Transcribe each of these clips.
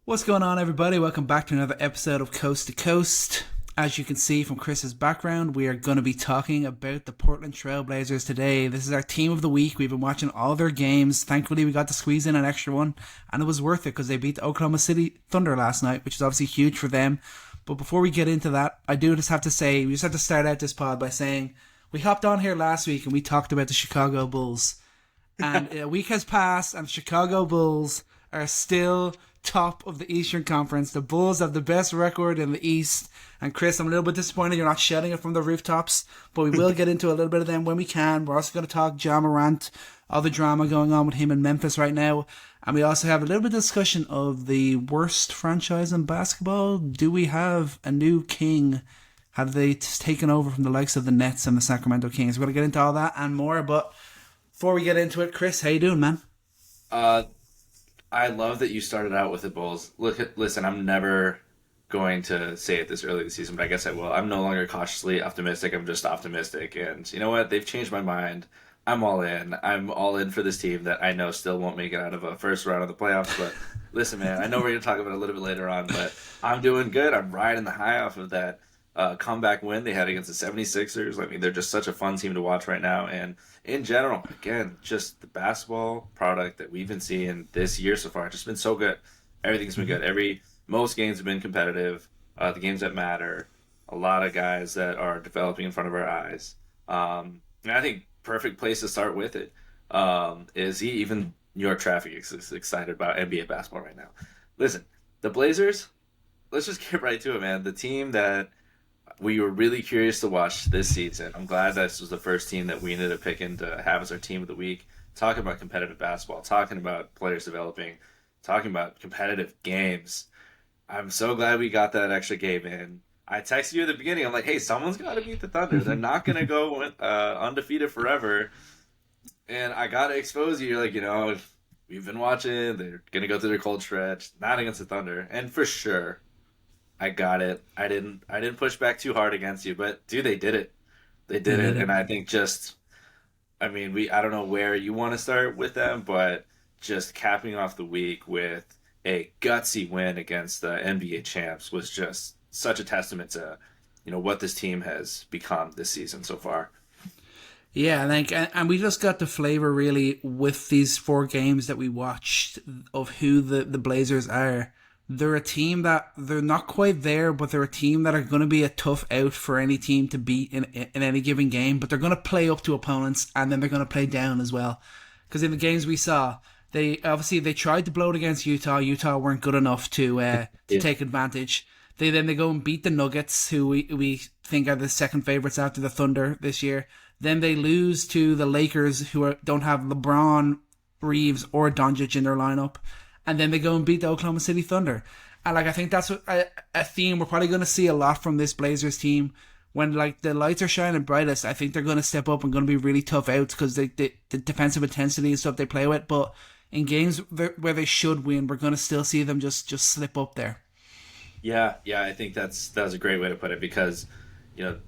What's going on, everybody? Welcome back to another episode of Coast to Coast. As you can see from Chris's background, we are going to be talking about the Portland Trail Blazers today. This is our team of the week. We've been watching all their games. Thankfully, we got to squeeze in an extra one, and it was worth it because they beat the Oklahoma City Thunder last night, which is obviously huge for them. But before we get into that, I do just have to say, we just have to start out this pod by saying we hopped on here last week and we talked about the Chicago Bulls. And a week has passed, and the Chicago Bulls are still top of the Eastern Conference. The Bulls have the best record in the East. And Chris, I'm a little bit disappointed you're not shouting it from the rooftops, but we will get into a little bit of them when we can. We're also going to talk Ja Morant, all the drama going on with him in Memphis right now. And we also have a little bit of discussion of the worst franchise in basketball. Do we have a new king? Have they taken over from the likes of the Nets and the Sacramento Kings? We're going to get into all that and more, but before we get into it, Chris, how you doing, man? I love that you started out with the Bulls. Listen, I'm never going to say it this early in the season, but I guess I will. I'm no longer cautiously optimistic. I'm just optimistic. And you know what? They've changed my mind. I'm all in. I'm all in for this team that I know still won't make it out of a first round of the playoffs. But listen, man, I know we're going to talk about it a little bit later on, but I'm doing good. I'm riding the high off of that comeback win they had against the 76ers. I mean, they're just such a fun team to watch right now. And in general, again, just the basketball product that we've been seeing this year so far, just been so good. Everything's been good. Most games have been competitive. The games that matter, a lot of guys that are developing in front of our eyes. And I think perfect place to start with it is even New York traffic is excited about NBA basketball right now. Listen, the Blazers. Let's just get right to it, man. The team that we were really curious to watch this season. I'm glad this was the first team that we ended up picking to have as our team of the week. Talking about competitive basketball, talking about players developing, talking about competitive games. I'm so glad we got that extra game in. I texted you at the beginning. I'm like, hey, someone's got to beat the Thunder. They're not going to go undefeated forever. And I got to expose you. You're like, we've been watching. They're going to go through their cold stretch. Not against the Thunder. And for sure, I got it. I didn't push back too hard against you, but dude, they did it. They They did did it, it. and I think just I mean, we I don't know where you want to start with them, but just capping off the week with a gutsy win against the NBA champs was just such a testament to, what this team has become this season so far. Yeah, like, and we just got the flavor really with these four games that we watched of who the Blazers are. They're a team that they're not quite there, but they're a team that are going to be a tough out for any team to beat in any given game. But they're going to play up to opponents, and then they're going to play down as well. Because in the games we saw, they tried to blow it against Utah. Utah weren't good enough to Yeah. take advantage. They go and beat the Nuggets, who we think are the second favorites after the Thunder this year. Then they lose to the Lakers, don't have LeBron, Reeves, or Doncic in their lineup. And then they go and beat the Oklahoma City Thunder. And I think that's a theme we're probably going to see a lot from this Blazers team. When the lights are shining brightest, I think they're going to step up and going to be really tough outs because the defensive intensity and stuff they play with. But in games where they should win, we're going to still see them just slip up there. Yeah, I think that's a great way to put it because,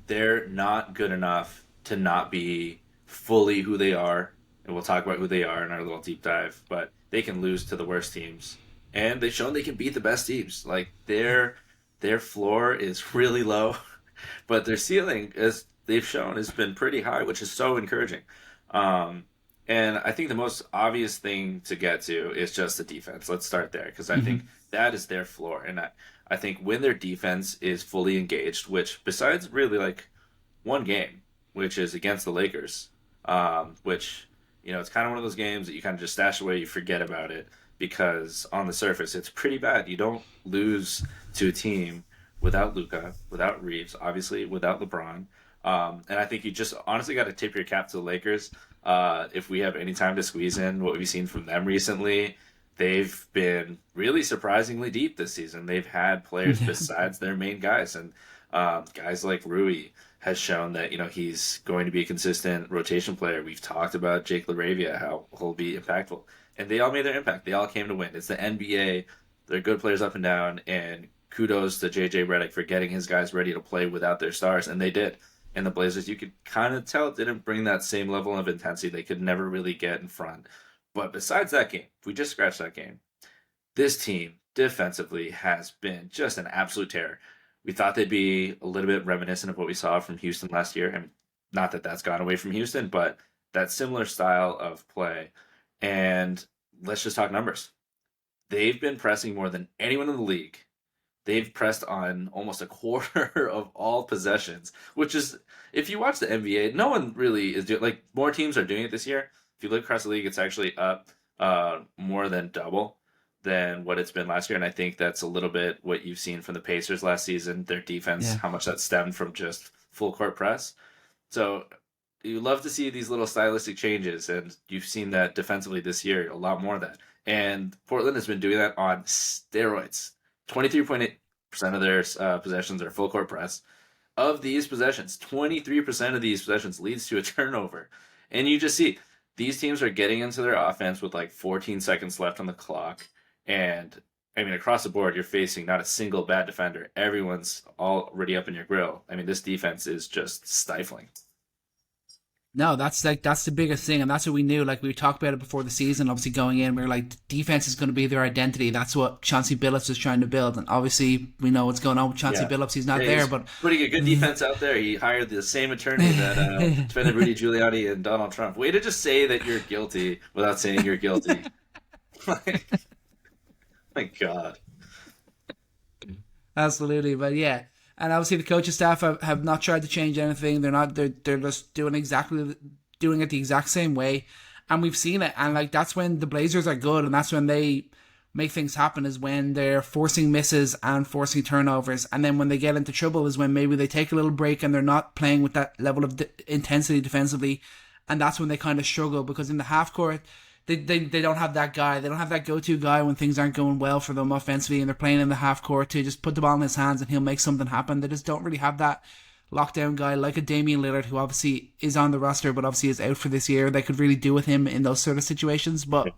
they're not good enough to not be fully who they are, and we'll talk about who they are in our little deep dive, but they can lose to the worst teams. And they've shown they can beat the best teams. Like their floor is really low, but their ceiling, as they've shown, has been pretty high, which is so encouraging. Um, and I think the most obvious thing to get to is just the defense. Let's start there because I think Mm-hmm. that is their floor. And I think when their defense is fully engaged, which besides really like one game, which is against the Lakers, which, it's kind of one of those games that you kind of just stash away, you forget about it because on the surface, it's pretty bad. You don't lose to a team without Luca, without Reeves, obviously, without LeBron. And I think you just honestly got to tip your cap to the Lakers. If we have any time to squeeze in what we've seen from them recently, they've been really surprisingly deep this season. They've had players Yeah. besides their main guys, and guys like Rui has shown that he's going to be a consistent rotation player. We've talked about Jake LaRavia, how he'll be impactful, and they all made their impact. They all came to win. It's the NBA. They're good players up and down, and kudos to JJ Redick for getting his guys ready to play without their stars, and they did. And the Blazers, you could kind of tell, didn't bring that same level of intensity. They could never really get in front. But besides that game, if we just scratch that game, this team defensively has been just an absolute terror. We thought they'd be a little bit reminiscent of what we saw from Houston last year. And not that that's gone away from Houston, but that similar style of play. And let's just talk numbers. They've been pressing more than anyone in the league. They've pressed on almost a quarter of all possessions, which is, if you watch the NBA, no one really is doing, like, more teams are doing it this year. If you look across the league, it's actually up more than double than what it's been last year. And I think that's a little bit what you've seen from the Pacers last season, their defense, how much that stemmed from just full court press. So you love to see these little stylistic changes, and you've seen that defensively this year, a lot more of that. And Portland has been doing that on steroids. 23.8% of their possessions are full court press. Of these possessions, 23% of these possessions leads to a turnover. And you just see these teams are getting into their offense with like 14 seconds left on the clock. And I mean, across the board, you're facing not a single bad defender. Everyone's already up in your grill. I mean, this defense is just stifling. No, that's the biggest thing, and that's what we knew. Like, we talked about it before the season. Obviously, going in, we were like, defense is going to be their identity. That's what Chauncey Billups is trying to build, and obviously, we know what's going on with Chauncey Billups. He's not there, but putting a good defense out there. He hired the same attorney that defended Rudy Giuliani and Donald Trump. Way to just say that you're guilty without saying you're guilty. My God. Absolutely, but yeah. And obviously the coaching staff have not tried to change anything. They're just doing it the exact same way. And we've seen it. And like, that's when the Blazers are good, and that's when they make things happen, is when they're forcing misses and forcing turnovers. And then when they get into trouble is when maybe they take a little break and they're not playing with that level of intensity defensively. And that's when they kind of struggle, because in the half court, They don't have that guy. They don't have that go-to guy when things aren't going well for them offensively, and they're playing in the half court to just put the ball in his hands and he'll make something happen. They just don't really have that lockdown guy like a Damian Lillard, who obviously is on the roster but obviously is out for this year. They could really do with him in those sort of situations, but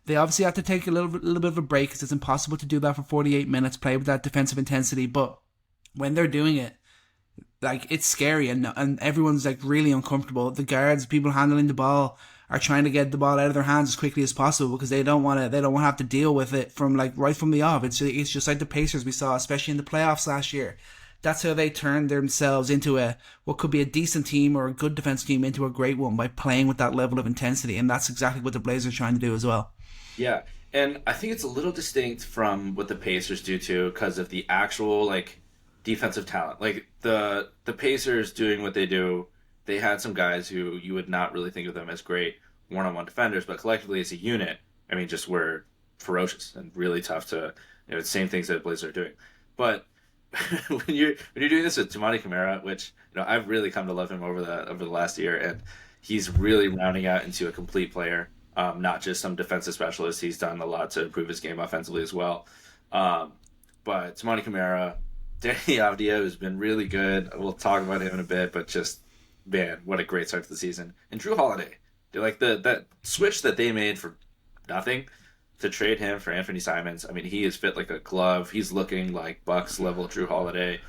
they obviously have to take a little bit of a break, because it's impossible to do that for 48 minutes, play with that defensive intensity. But when they're doing it, like, it's scary, and everyone's like really uncomfortable. The guards, people handling the ball, are trying to get the ball out of their hands as quickly as possible, because they don't want to have to deal with it from like right from the off. It's just like the Pacers we saw, especially in the playoffs last year. That's how they turned themselves into what could be a decent team or a good defense team into a great one, by playing with that level of intensity. And that's exactly what the Blazers are trying to do as well. Yeah. And I think it's a little distinct from what the Pacers do too, because of the actual like defensive talent. Like the Pacers doing what they do, they had some guys who you would not really think of them as great one-on-one defenders, but collectively as a unit, I mean, just were ferocious and really tough to, the same things that the Blazers are doing. But when you're doing this with Toumani Camara, which I've really come to love him over the last year, and he's really rounding out into a complete player, not just some defensive specialist. He's done a lot to improve his game offensively as well. But Toumani Camara, Deni Avdija, who's been really good. We'll talk about him in a bit, but just, man, what a great start to the season. And Drew Holiday, like that switch that they made for nothing to trade him for Anthony Simons. I mean, he is fit like a glove. He's looking like Bucks level Drew Holiday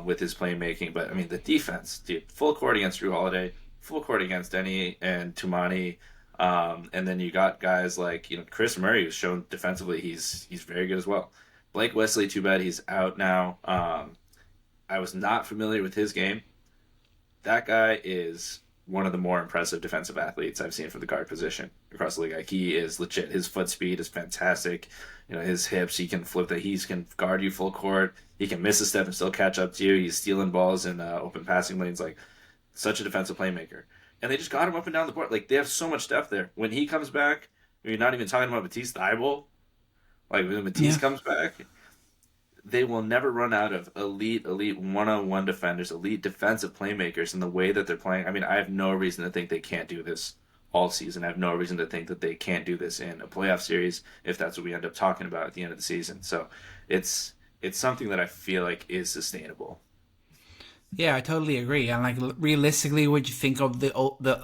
with his playmaking. But I mean, the defense, dude, full court against Drew Holiday, full court against Deni and Toumani. And then you got guys like Chris Murray, who's shown defensively he's very good as well. Blake Wesley, too bad he's out now. I was not familiar with his game. That guy is one of the more impressive defensive athletes I've seen for the guard position across the league. Like, he is legit. His foot speed is fantastic. His hips, he can flip that. He can guard you full court. He can miss a step and still catch up to you. He's stealing balls in open passing lanes. Like, such a defensive playmaker. And they just got him up and down the board. Like, they have so much depth there. When he comes back, you're not even talking about Matisse Thybulle. Like, when Matisse comes back, they will never run out of elite one-on-one defenders, elite defensive playmakers in the way that they're playing. I mean, I have no reason to think they can't do this all season. I have no reason to think that they can't do this in a playoff series if that's what we end up talking about at the end of the season. So it's something that I feel like is sustainable. Yeah, I totally agree. And like, realistically, would you think of the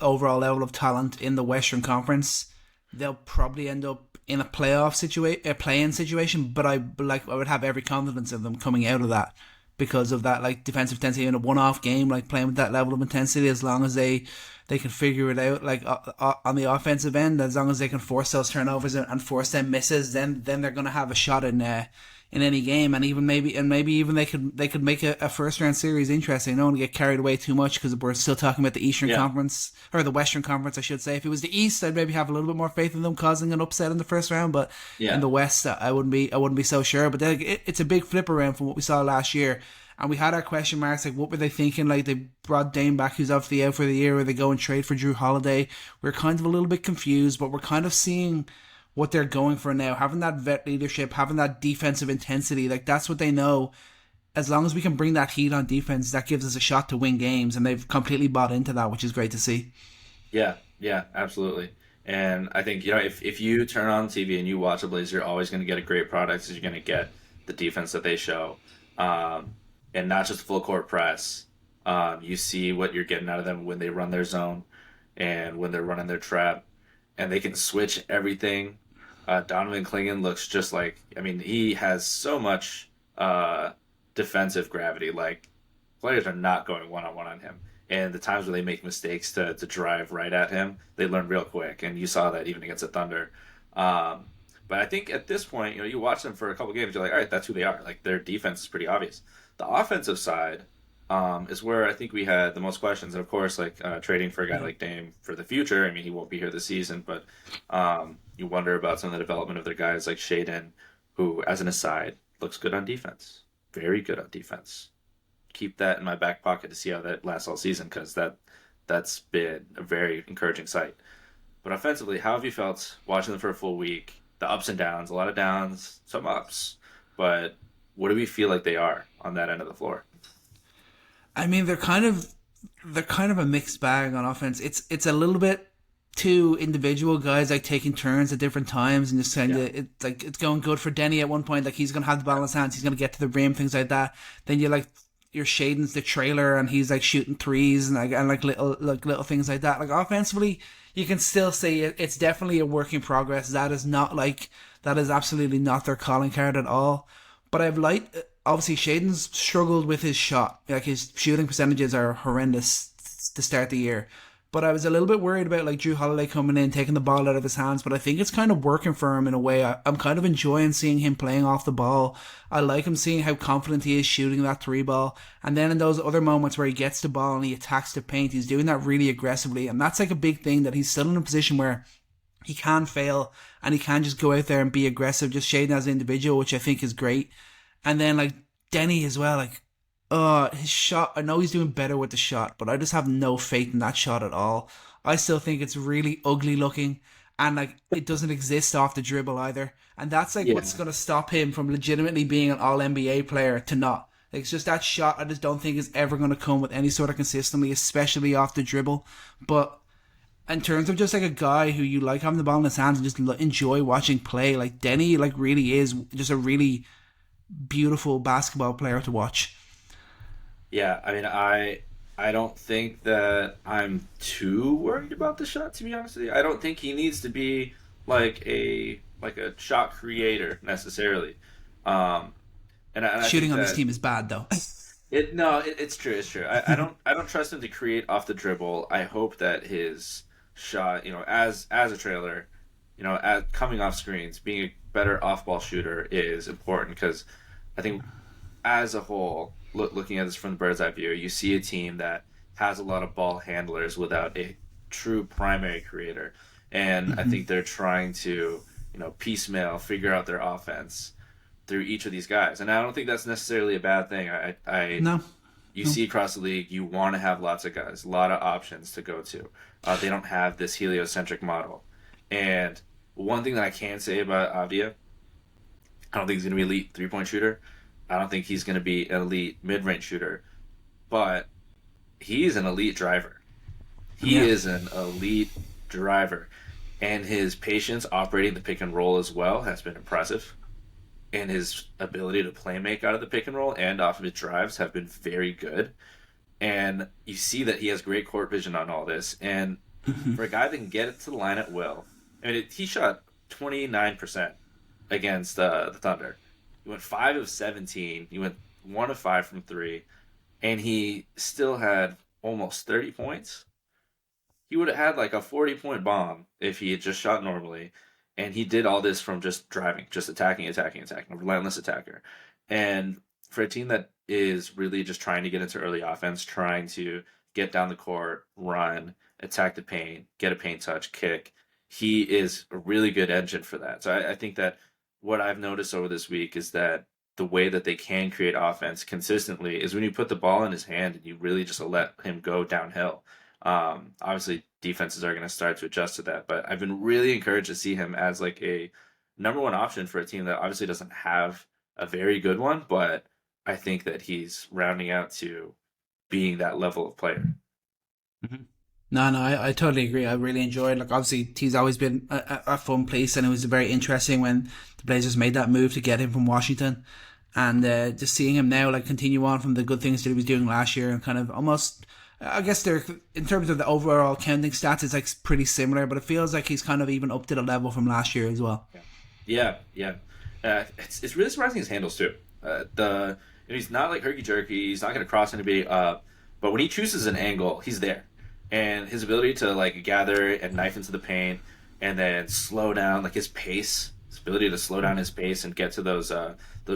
overall level of talent in the Western Conference? They'll probably end up in a play-in situation, but I would have every confidence of them coming out of that, because of that like defensive intensity in a one-off game, like playing with that level of intensity. As long as they they can figure it out. Like on the offensive end, as long as they can force those turnovers and force them misses, then they're going to have a shot in any game. And maybe even they could make a first round series interesting. I don't want to get carried away too much because we're still talking about the Eastern Conference, or the Western Conference, I should say. If it was the East, I'd maybe have a little bit more faith in them causing an upset in the first round. But in the West, I wouldn't be so sure. But it's a big flip around from what we saw last year. And we had our question marks, like, what were they thinking? Like, they brought Dame back, who's obviously out for the year. Were they go and trade for Drew Holiday? We're kind of a little bit confused, but we're kind of seeing what they're going for now. Having that vet leadership, having that defensive intensity, like, that's what they know. As long as we can bring that heat on defense, that gives us a shot to win games. And they've completely bought into that, which is great to see. Yeah, absolutely. And I think, if you turn on TV and you watch the Blazers, you're always going to get a great product because you're going to get the defense that they show. And not just full court press. You see what you're getting out of them when they run their zone and when they're running their trap. And they can switch everything. Donovan Clingan looks just like, he has so much defensive gravity. Like, players are not going one-on-one on him. And the times where they make mistakes to drive right at him, they learn real quick. And you saw that even against the Thunder. But I think at this point, you watch them for a couple games, you're like, all right, that's who they are. Like, their defense is pretty obvious. The offensive side is where I think we had the most questions. And of course, like trading for a guy like Dame for the future. He won't be here this season, but you wonder about some of the development of their guys like Shaden, who, as an aside, looks good on defense. Very good on defense. Keep that in my back pocket to see how that lasts all season, because that's been a very encouraging sight. But offensively, how have you felt watching them for a full week? The ups and downs, a lot of downs, some ups, but what do we feel like they are on that end of the floor? They're kind of a mixed bag on offense. It's a little bit too individual, guys like taking turns at different times and just kind of it's going good for Deni at one point. Like, he's gonna have the ball in his hands, he's gonna get to the rim, things like that. Then your Shaden's the trailer and he's like shooting threes and little things like that. Like, offensively, you can still say it's definitely a work in progress. That is absolutely not their calling card at all. But obviously Shaden's struggled with his shot. Like, his shooting percentages are horrendous to start the year. But I was a little bit worried about like Drew Holiday coming in, taking the ball out of his hands. But I think it's kind of working for him in a way. I'm kind of enjoying seeing him playing off the ball. I like him seeing how confident he is shooting that three ball. And then in those other moments where he gets the ball and he attacks the paint, he's doing that really aggressively. And that's like a big thing, that he's still in a position where he can fail and he can just go out there and be aggressive, just Shaden as an individual, which I think is great. And then like Deni as well, like, his shot, I know he's doing better with the shot, but I just have no faith in that shot at all. I still think it's really ugly looking, and like, it doesn't exist off the dribble either. And that's like what's going to stop him from legitimately being an all NBA player to not. Like, it's just that shot I just don't think is ever going to come with any sort of consistency, especially off the dribble. But in terms of just like a guy who you like having the ball in his hands and just enjoy watching play, like, Deni like really is just a really beautiful basketball player to watch. Yeah, I don't think that I'm too worried about the shot, to be honest with you. I don't think he needs to be like a shot creator necessarily. And shooting on this team is bad though. It's true. I don't trust him to create off the dribble. I hope that his shot, as a trailer, coming off screens, being a better off ball shooter is important, because I think as a whole, looking at this from the bird's eye view, you see a team that has a lot of ball handlers without a true primary creator. And I think they're trying to, piecemeal figure out their offense through each of these guys. And I don't think that's necessarily a bad thing. You see across the league, you want to have lots of guys, a lot of options to go to. They don't have this heliocentric model. And one thing that I can say about Avdija, I don't think he's going to be an elite three-point shooter. I don't think he's going to be an elite mid-range shooter, but he's an elite driver. He is an elite driver, and his patience operating the pick and roll as well has been impressive, and his ability to play make out of the pick and roll and off of his drives have been very good. And you see that he has great court vision on all this, and for a guy that can get it to the line at will, he shot 29% against the Thunder. He went 5 of 17. He went 1 of 5 from 3. And he still had almost 30 points. he would have had like a 40-point bomb if he had just shot normally. And he did all this from just driving, just attacking, attacking, attacking, a relentless attacker. And for a team that is really just trying to get into early offense, trying to get down the court, run, attack the paint, get a paint touch, kick, he is a really good engine for that. So I think that what I've noticed over this week is that the way that they can create offense consistently is when you put the ball in his hand and you really just let him go downhill. Obviously, defenses are going to start to adjust to that, but I've been really encouraged to see him as like a number one option for a team that obviously doesn't have a very good one, but I think that he's rounding out to being that level of player. Mhm. No, no, I totally agree. I really enjoyed. Like, obviously, he's always been a fun place, and it was very interesting when the Blazers made that move to get him from Washington, and just seeing him now, like, continue on from the good things that he was doing last year, and kind of almost, I guess they're in terms of the overall counting stats, it's like pretty similar, but it feels like he's kind of even up to the level from last year as well. Yeah, yeah, yeah. It's really surprising his handles too. He's not like herky jerky. He's not going to cross anybody up, but when he chooses an angle, he's there. And his ability to like gather and knife into the paint, and then slow down, like his ability to slow down his pace and get to those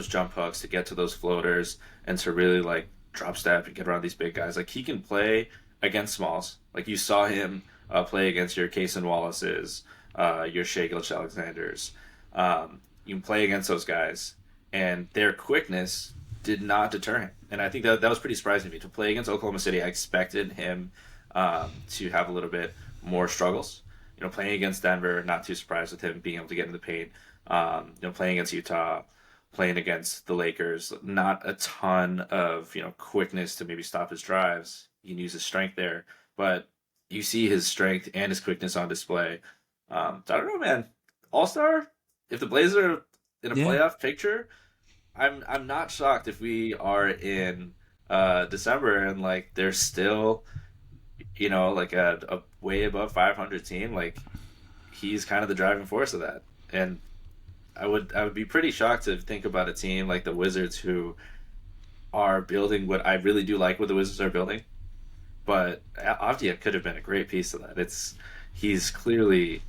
jump hooks, to get to those floaters, and to really like drop step and get around these big guys. Like he can play against smalls. Like you saw him play against your Cason Wallaces, your Shai Gilgeous-Alexanders. You can play against those guys, and their quickness did not deter him. And I think that was pretty surprising to me. To play against Oklahoma City, I expected him to have a little bit more struggles. Playing against Denver, not too surprised with him being able to get in the paint. Playing against Utah, playing against the Lakers, not a ton of quickness to maybe stop his drives. He can use his strength there, but you see his strength and his quickness on display. So I don't know, man. All Star. If the Blazers are in a Yeah. playoff picture, I'm not shocked if we are in December and like they're still like a way above 500 team. Like he's kind of the driving force of that, and I would be pretty shocked to think about a team like the Wizards who are building what I really do like what the Wizards are building. But Avdija could have been a great piece of that. He's clearly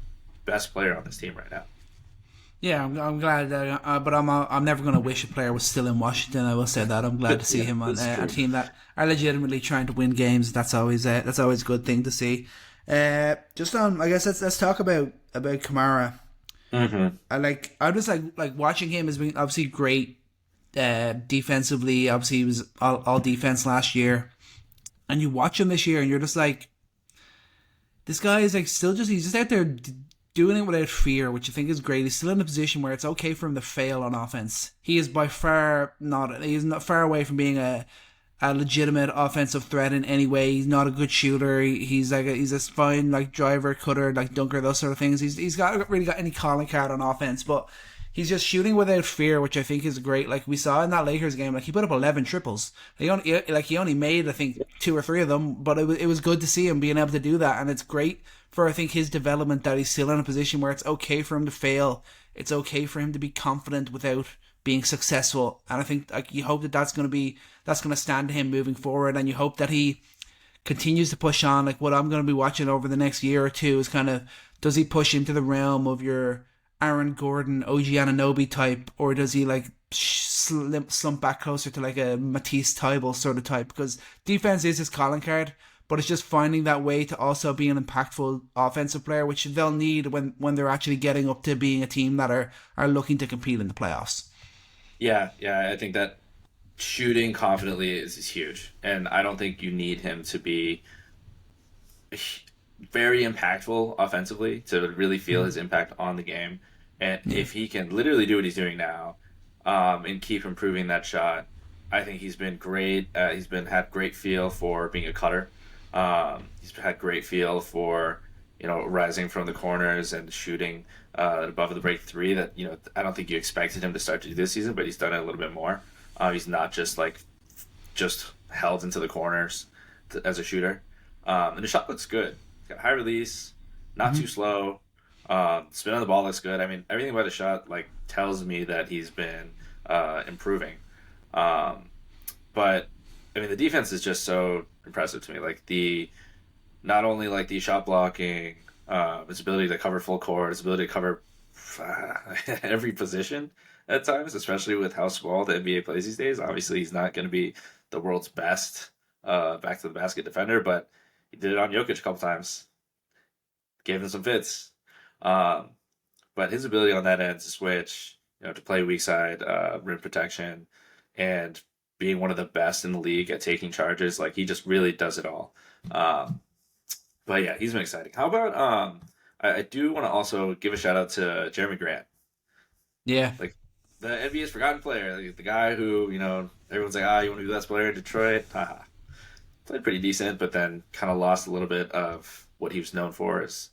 best player on this team right now. Yeah, I'm glad that, but I'm never going to wish a player was still in Washington. I will say that I'm glad to see Yeah, him on that's a true. team that are legitimately trying to win games. That's always a good thing to see. Just on, I guess let's talk about Camara. Mm-hmm. I'm just like watching him has been obviously great defensively. Obviously, he was all defense last year, and you watch him this year, and you're just like, this guy is like still just he's just out there doing it without fear, which I think is great. He's still in a position where it's okay for him to fail on offense. He is by far not. He's not far away from being a legitimate offensive threat in any way. He's not a good shooter. He's a fine like driver, cutter, like dunker, those sort of things. He's got really got any calling card on offense, but he's just shooting without fear, which I think is great. Like we saw in that Lakers game, like he put up 11 triples. He only made I think 2 or 3 of them, but it was good to see him being able to do that, and it's great for I think his development that he's still in a position where it's okay for him to fail. It's okay for him to be confident without being successful, and I think like you hope that that's going to stand to him moving forward, and you hope that he continues to push on. Like what I'm going to be watching over the next year or two is kind of does he push into the realm of your Aaron Gordon, OG Anunoby type, or does he like slump back closer to like a Matisse Thybulle sort of type? Because defense is his calling card, but it's just finding that way to also be an impactful offensive player, which they'll need when they're actually getting up to being a team that are looking to compete in the playoffs. Yeah, yeah, I think that shooting confidently is huge, and I don't think you need him to be very impactful offensively to really feel his impact on the game. And Yeah. if he can literally do what he's doing now, and keep improving that shot, I think he's been great. He's been had great feel for being a cutter. He's had great feel for rising from the corners and shooting above the break three. That I don't think you expected him to start to do this season, but he's done it a little bit more. He's not just held into the corners as a shooter. And the shot looks good. He's got high release, not too slow. Spin on the ball looks good. I mean, everything about the shot tells me that he's been improving. But I mean, the defense is just so impressive to me. Like not only like the shot blocking, his ability to cover full court, his ability to cover every position at times, especially with how small the NBA plays these days. Obviously, he's not going to be the world's best back to the basket defender, but he did it on Jokic a couple times. Gave him some fits. Um, but his ability on that end to switch, to play weak side, rim protection, and being one of the best in the league at taking charges, like he just really does it all. Um, but yeah, he's been exciting. How about I do want to also give a shout out to Jeremy Grant, Yeah. like the NBA's forgotten player, like, the guy who everyone's like, you want to be the best player in Detroit? Haha. Played pretty decent, but then kind of lost a little bit of what he was known for his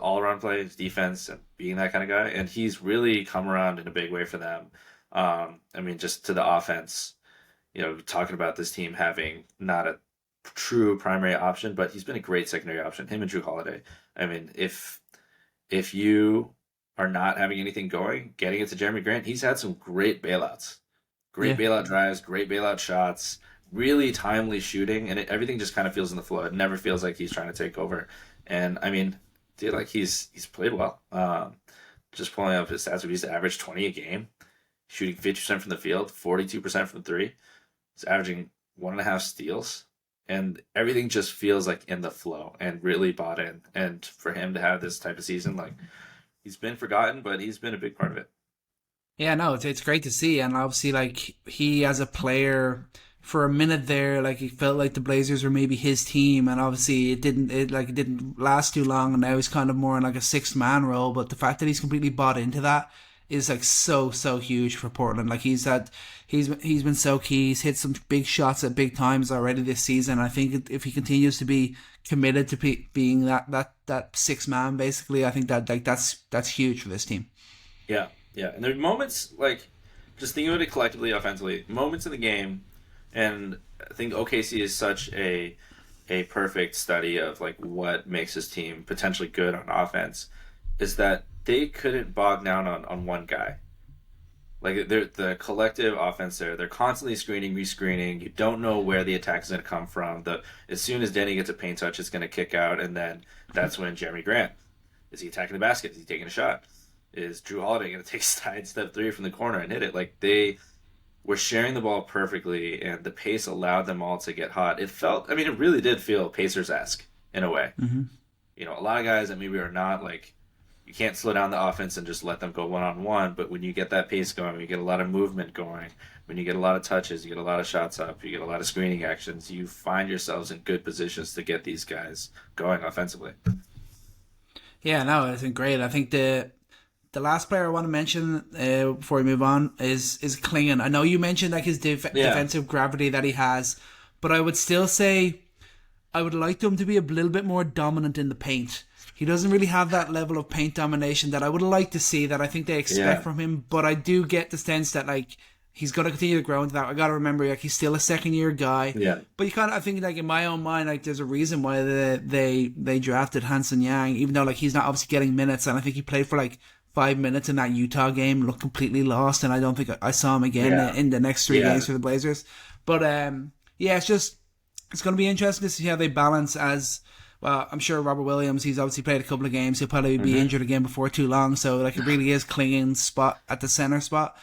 all around play, his defense, and being that kind of guy. And he's really come around in a big way for them. I mean, just to the offense, talking about this team having not a true primary option, but he's been a great secondary option. Him and Drew Holiday. I mean, if you are not having anything going, getting it to Jeremy Grant, he's had some great bailouts, great Yeah. bailout drives, great bailout shots, really timely shooting, and everything just kind of feels in the flow. It never feels like he's trying to take over. And I mean, dude, like he's played well. Just pulling up his stats, he used to average 20 a game, shooting 50% from the field, 42% from three. He's averaging 1.5 steals, and everything just feels like in the flow and really bought in. And for him to have this type of season, like he's been forgotten, but he's been a big part of it. Yeah, no, it's great to see, and obviously, like he as a player, for a minute there, like he felt like the Blazers were maybe his team, and obviously it didn't last too long, and now he's kind of more in like a sixth man role. But the fact that he's completely bought into that is like so huge for Portland. Like he's been so key. He's hit some big shots at big times already this season. I think if he continues to be committed to being that sixth man, basically, I think that like that's huge for this team. Yeah, yeah. And there are moments like just thinking about it collectively, offensively, moments in the game, and I think OKC is such a perfect study of like what makes his team potentially good on offense is that they couldn't bog down on one guy. Like they're the collective offense there, they're constantly screening, rescreening. You don't know where the attack is going to come from. As soon as Deni gets a paint touch, it's going to kick out, and then that's when Jeremy Grant is he attacking the basket? Is he taking a shot? Is Drew Holiday going to take side step three from the corner and hit it? Like they were sharing the ball perfectly, and the pace allowed them all to get hot. It really did feel Pacers-esque in a way. Mm-hmm. A lot of guys that maybe are not like, you can't slow down the offense and just let them go one-on-one, but when you get that pace going, when you get a lot of movement going, when you get a lot of touches, you get a lot of shots up, you get a lot of screening actions, you find yourselves in good positions to get these guys going offensively. Yeah, no, it's been great. I think the last player I want to mention before we move on is Klingon. I know you mentioned like his defensive gravity that he has, but I would still say I would like him to be a little bit more dominant in the paint. He doesn't really have that level of paint domination that I would like to see, that I think they expect from him, but I do get the sense that like he's going to continue to grow into that. I got to remember, like, he's still a second year guy. Yeah. But I think like in my own mind, like there's a reason why they drafted Hanson Yang, even though like he's not obviously getting minutes, and I think he played for like 5 minutes in that Utah game, looked completely lost, and I don't think I saw him again in the next 3 games for the Blazers. But it's going to be interesting to see how they balance as. Well, I'm sure Robert Williams, he's obviously played a couple of games. He'll probably be injured again before too long. So, like, it really is Klingon's spot at the center spot.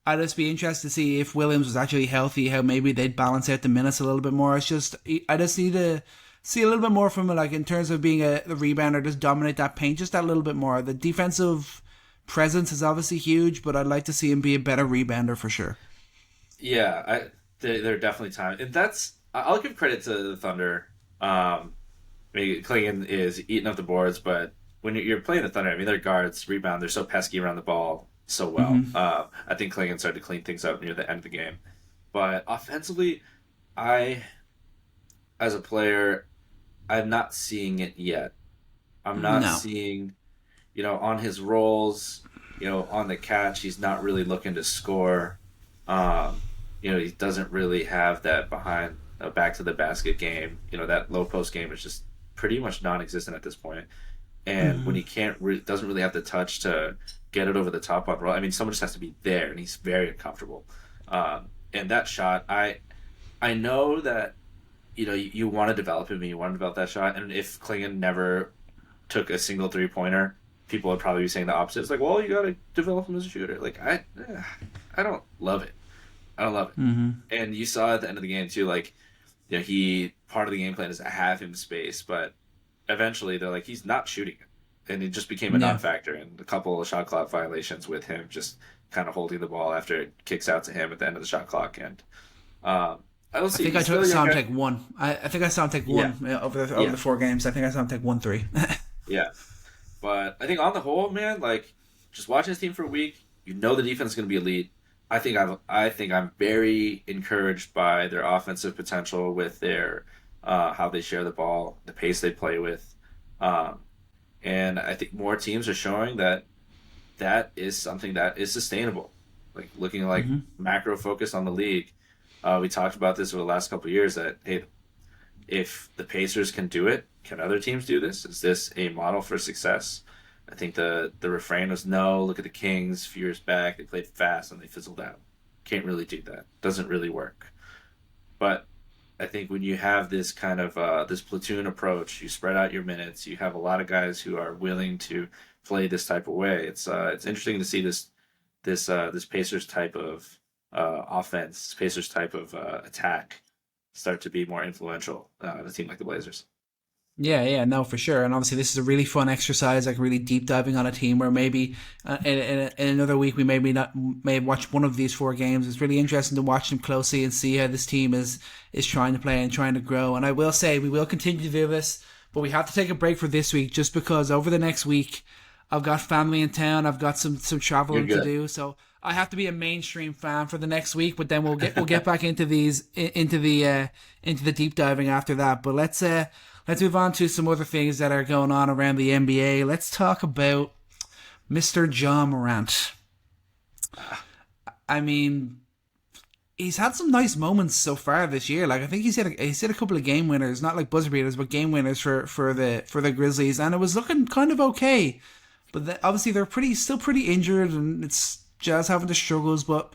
I'd just be interested to see if Williams was actually healthy, how maybe they'd balance out the minutes a little bit more. I just need to see a little bit more from him, like, in terms of being a rebounder, just dominate that paint just that little bit more. The defensive presence is obviously huge, but I'd like to see him be a better rebounder for sure. Yeah, they're definitely time. And I'll give credit to the Thunder. Klingon is eating up the boards, but when you're playing the Thunder, their guards rebound. They're so pesky around the ball so well. Mm-hmm. I think Klingon started to clean things up near the end of the game. But offensively, as a player, I'm not seeing it yet. I'm not seeing, on his rolls, on the catch, he's not really looking to score. He doesn't really have that behind back to the basket game. That low post game is just pretty much non-existent at this point. And when he doesn't really have the touch to get it over the top on roll, someone just has to be there, and he's very uncomfortable. And that shot, I know that you want to develop him and you want to develop that shot. And if Klingon never took a single 3-pointer, people would probably be saying the opposite. It's like, well, you got to develop him as a shooter. Like, I don't love it. I don't love it. Mm-hmm. And you saw at the end of the game too, like, he part of the game plan is to have him space, but eventually they're like, he's not shooting it, and it just became a Yeah. non-factor. And a couple of shot clock violations with him just kind of holding the ball after it kicks out to him at the end of the shot clock. And I don't I see. think He's still a saw young him guy. take one. I think I saw him take Yeah, one over yeah, the 4 games. I think I saw him take 1 3. yeah. But I think on the whole, man, like just watching this team for a week, the defense is going to be elite. I think I'm very encouraged by their offensive potential with their how they share the ball, the pace they play with, um, and I think more teams are showing that that is something that is sustainable. Like looking like Mm-hmm. macro focus on the league, we talked about this over the last couple of years. That hey, if the Pacers can do it, can other teams do this? Is this a model for success? I think the refrain was no. Look at the Kings a few years back. They played fast and they fizzled out. Can't really do that. Doesn't really work. But I think when you have this kind of this platoon approach, you spread out your minutes. You have a lot of guys who are willing to play this type of way. It's interesting to see this Pacers type of offense, Pacers type of attack start to be more influential in a team like the Blazers. Yeah, yeah, no, for sure. And obviously, this is a really fun exercise, like really deep diving on a team where maybe in another week we may watch one of these 4 games. It's really interesting to watch them closely and see how this team is trying to play and trying to grow. And I will say we will continue to do this, but we have to take a break for this week just because over the next week I've got family in town. I've got some You're traveling to good. do, so I have to be a mainstream fan for the next week. But then we'll get back into into the deep diving after that. But let's move on to some other things that are going on around the NBA. Let's talk about Mr. John Morant. I mean, he's had some nice moments so far this year. Like I think he's hit a couple of game winners, not like buzzer beaters, but game winners for the Grizzlies, and it was looking kind of okay. But obviously they're still pretty injured, and it's Jazz having their struggles. But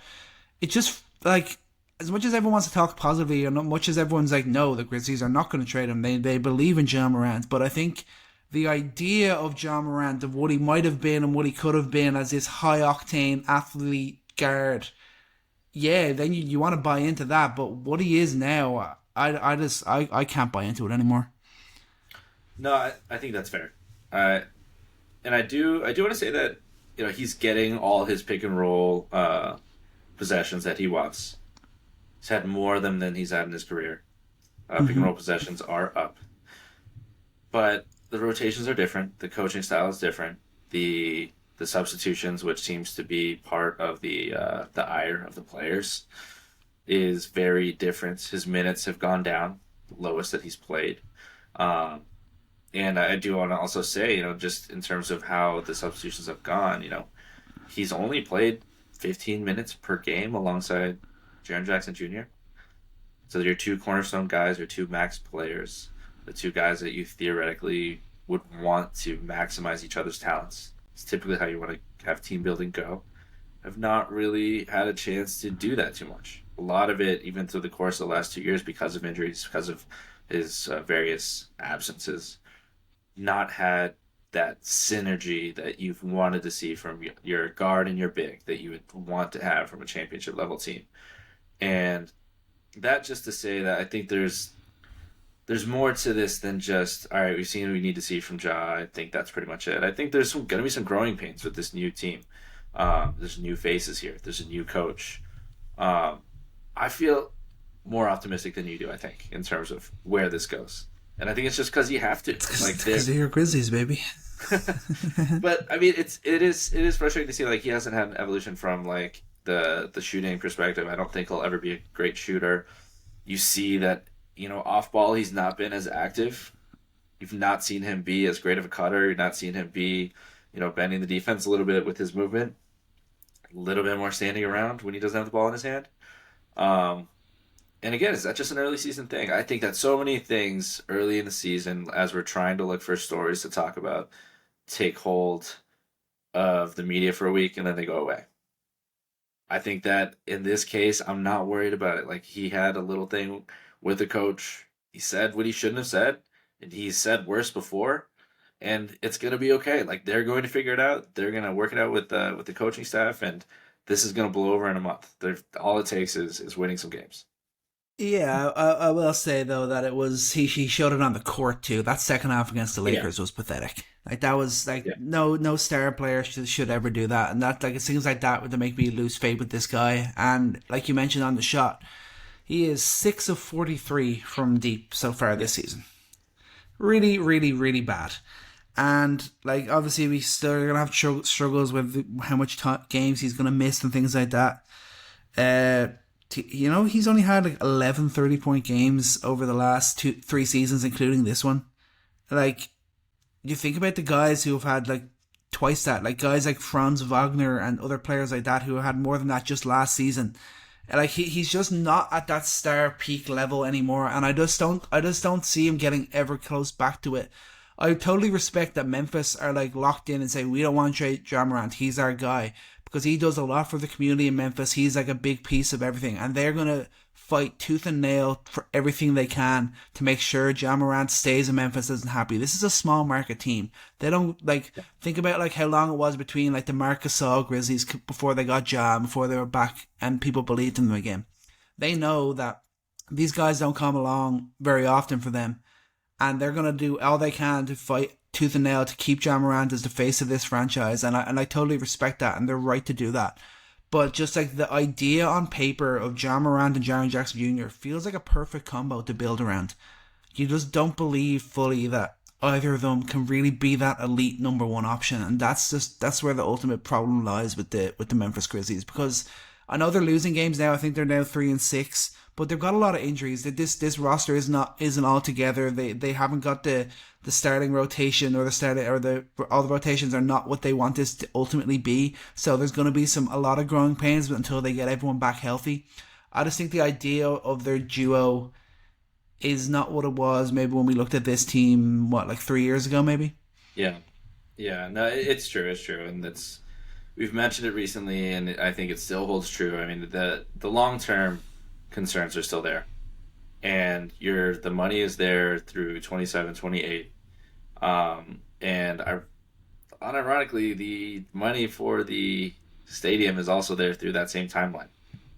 it just like as much as everyone wants to talk positively, and much as everyone's like, no, the Grizzlies are not going to trade him. They believe in John Morant, but I think the idea of John Morant, of what he might have been and what he could have been as this high octane athlete guard, yeah, then you want to buy into that. But what he is now, I can't buy into it anymore. No, I think that's fair. And I do want to say that he's getting all his pick and roll possessions that he wants. He's had more of them than he's had in his career. Pick and roll possessions are up, but the rotations are different. The coaching style is different. The substitutions, which seems to be part of the ire of the players, is very different. His minutes have gone down, the lowest that he's played. Um, and I do want to also say, just in terms of how the substitutions have gone, he's only played 15 minutes per game alongside Jaren Jackson Jr. So your 2 cornerstone guys, your 2 max players, the 2 guys that you theoretically would want to maximize each other's talents. It's typically how you want to have team building go. Have not really had a chance to do that too much. A lot of it, even through the course of the last 2 years, because of injuries, because of his various absences, not had that synergy that you've wanted to see from your guard and your big that you would want to have from a championship level team. And that just to say that I think there's more to this than just all right. We've seen what we need to see from Ja. I think that's pretty much it. I think there's going to be some growing pains with this new team. There's new faces here. There's a new coach. I feel more optimistic than you do. I think in terms of where this goes, and I think it's just because you have to. Like Because they're your Grizzlies, baby. but I mean, it is frustrating to see like he hasn't had an evolution from like the shooting perspective. I don't think he'll ever be a great shooter. You see that off ball he's not been as active. You've not seen him be as great of a cutter. You've not seen him be bending the defense a little bit with his movement, a little bit more standing around when he doesn't have the ball in his hand. And again, is that just an early season thing? I think that so many things early in the season, as we're trying to look for stories to talk about, take hold of the media for a week and then they go away. I think that in this case, I'm not worried about it. Like he had a little thing with the coach He said what he shouldn't have said, and he's said worse before, and it's gonna be okay. Like they're going to figure it out. They're gonna work it out with the coaching staff, and this is gonna blow over in a month. All it takes is winning some games. Yeah, I will say though that it was he showed it on the court too. That second half against the Yeah, Lakers was pathetic. Like that was like yeah, no star player should ever do that, and that like it's things like that would make me lose faith with this guy. And like you mentioned on the shot, he is 6 of 43 from deep so far yeah. this season. Really, really, really bad. And like obviously we still are gonna have struggles with how much games he's gonna miss and things like that. Uh, he's only had like 11 30-point games over the last 3 seasons, including this one. Like, you think about the guys who have had like twice that, like guys like Franz Wagner and other players like that who had more than that just last season. Like he's just not at that star peak level anymore, and I just don't see him getting ever close back to it. I totally respect that Memphis are like locked in and say we don't want to trade Ja Morant. He's our guy because he does a lot for the community in Memphis. He's like a big piece of everything, and they're gonna fight tooth and nail for everything they can to make sure Ja Morant stays in Memphis isn't happy. This is a small market team. They don't like think about like how long it was between like the Marcus Gasol Grizzlies before they got Ja, before they were back and people believed in them again. They know that these guys don't come along very often for them, and they're gonna do all they can to fight tooth and nail to keep Ja Morant as the face of this franchise, and I totally respect that, and they're right to do that. But just like the idea on paper of Ja Morant and Jaren Jackson Jr. feels like a perfect combo to build around. You just don't believe fully that either of them can really be that elite number one option, and that's where the ultimate problem lies with the Memphis Grizzlies. Because I know they're losing games now. I think they're now 3-6, but they've got a lot of injuries. This roster isn't all together. They haven't got the starting rotation or the starting or the all the rotations are not what they want this to ultimately be. So there's going to be a lot of growing pains until they get everyone back healthy. I just think the idea of their duo is not what it was maybe when we looked at this team like 3 years ago maybe. Yeah, yeah. No, it's true. It's true, and that's we've mentioned it recently, and I think it still holds true. I mean, the long term concerns are still there, and the money is there through 27, 28. And unironically, the money for the stadium is also there through that same timeline.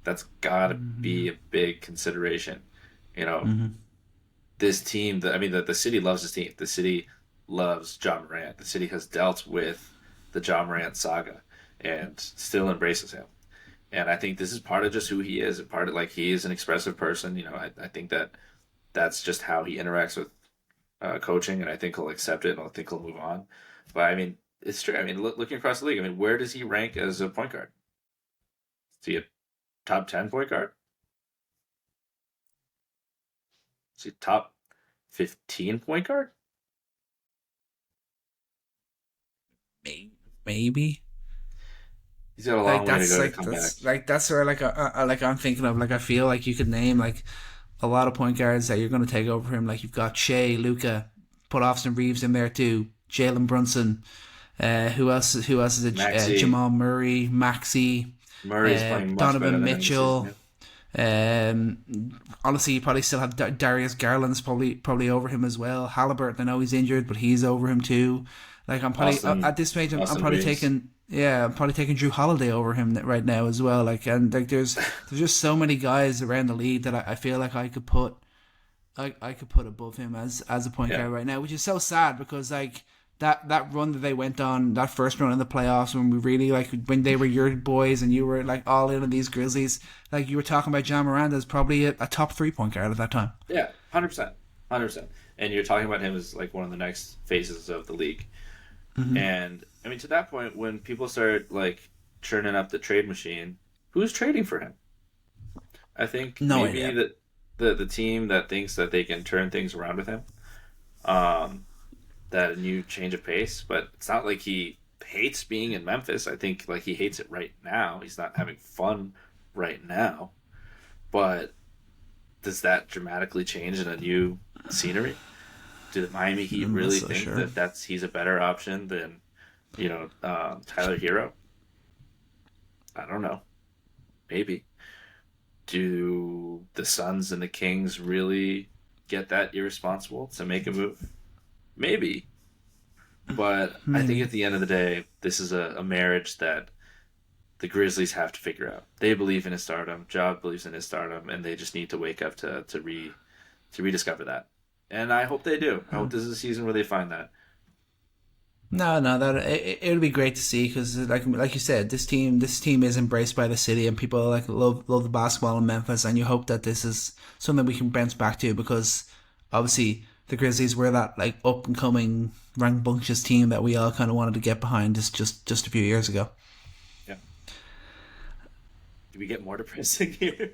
That's got to be a big consideration. You know, Mm-hmm. this team, the city loves this team. The city loves Ja Morant. The city has dealt with the Ja Morant saga and still embraces him. And I think this is part of just who he is. Part of like he is an expressive person. I think that's just how he interacts with coaching, and I think he'll accept it, and I think he'll move on. But I mean, it's true. I mean, looking across the league, I mean, where does he rank as a point guard? Is he a top 10 point guard? Is he top 15 point guard? Maybe. He's got a Like long way to that's go to like come back. that's where like I'm thinking of like I feel like you could name like a lot of point guards that you're going to take over him. Like you've got Shea, Luca, put Austin Reeves in there too, Jalen Brunson. Who else? Who else is it? Maxi Jamal Murray, Maxi, Murray's playing much better Donovan than him this season. Mitchell. Honestly, you probably still have Darius Garland's probably over him as well. Halliburton, I know he's injured, but he's over him too. Like I'm probably Austin at this stage, I'm Austin probably Reeves. taking I'm probably taking Drew Holiday over him right now as well. Like and like there's just so many guys around the league that I feel like I could put above him as a point Yeah, guard right now, which is so sad because like that run that they went on, that first run in the playoffs when we really like when they were your boys and you were like all in on these Grizzlies, like you were talking about Ja Morant as probably a top 3 point guard at that time. yeah, 100%, 100%. And you're talking about him as like one of the next faces of the league. Mm-hmm. And I mean, to that point, when people start like churning up the trade machine, who's trading for him? I think No maybe idea. that the team that thinks that they can turn things around with him, um, that a new change of pace. But it's not like he hates being in Memphis. I think like he hates it right now. He's not having fun right now. But does that dramatically change in a new scenery? Do the Miami Heat I'm not really so think sure. that he's a better option than Tyler Hero? I don't know. Maybe. Do the Suns and the Kings really get that irresponsible to make a move? Maybe. But I think Maybe. at the end of the day, this is a marriage that the Grizzlies have to figure out. They believe in his stardom. Ja believes in his stardom, and they just need to wake up to rediscover that. And I hope they do. I hope this is a season where they find that. No, no, that it would be great to see because, like you said, this team is embraced by the city and people like love the basketball in Memphis, and you hope that this is something we can bounce back to because obviously the Grizzlies were that like up and coming rambunctious team that we all kind of wanted to get behind just a few years ago. Yeah. Do we get more depressing here?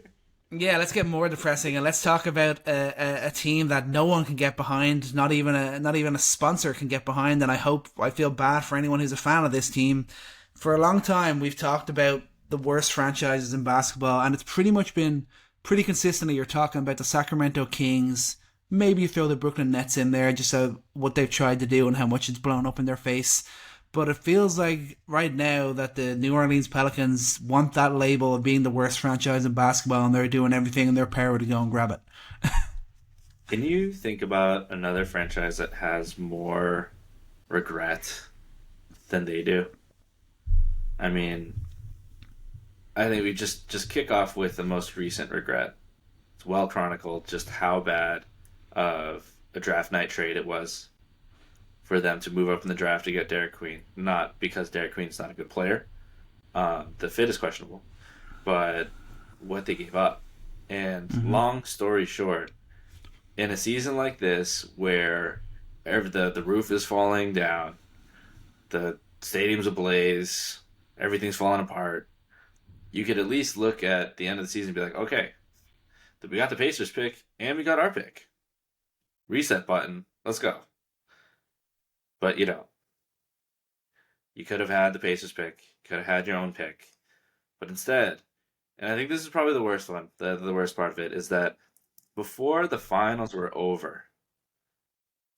Yeah, let's get more depressing and let's talk about a team that no one can get behind, not even a sponsor can get behind. And I feel bad for anyone who's a fan of this team. For a long time, we've talked about the worst franchises in basketball, and it's pretty much been pretty consistently. You're talking about the Sacramento Kings. Maybe you throw the Brooklyn Nets in there, just so what they've tried to do and how much it's blown up in their face. But it feels like right now that the New Orleans Pelicans want that label of being the worst franchise in basketball, and they're doing everything in their power to go and grab it. Can you think about another franchise that has more regret than they do? I mean, I think we just kick off with the most recent regret. It's well chronicled just how bad of a draft night trade it was for them to move up in the draft to get Derek Queen. Not because Derek Queen's not a good player. The fit is questionable, but what they gave up. And long story short, in a season like this where the roof is falling down, the stadium's ablaze, everything's falling apart, you could at least look at the end of the season and be like, okay, we got the Pacers pick and we got our pick. Reset button. Let's go. But you could have had the Pacers pick, you could have had your own pick, but instead, and I think this is probably the worst one, the worst part of it, is that before the finals were over,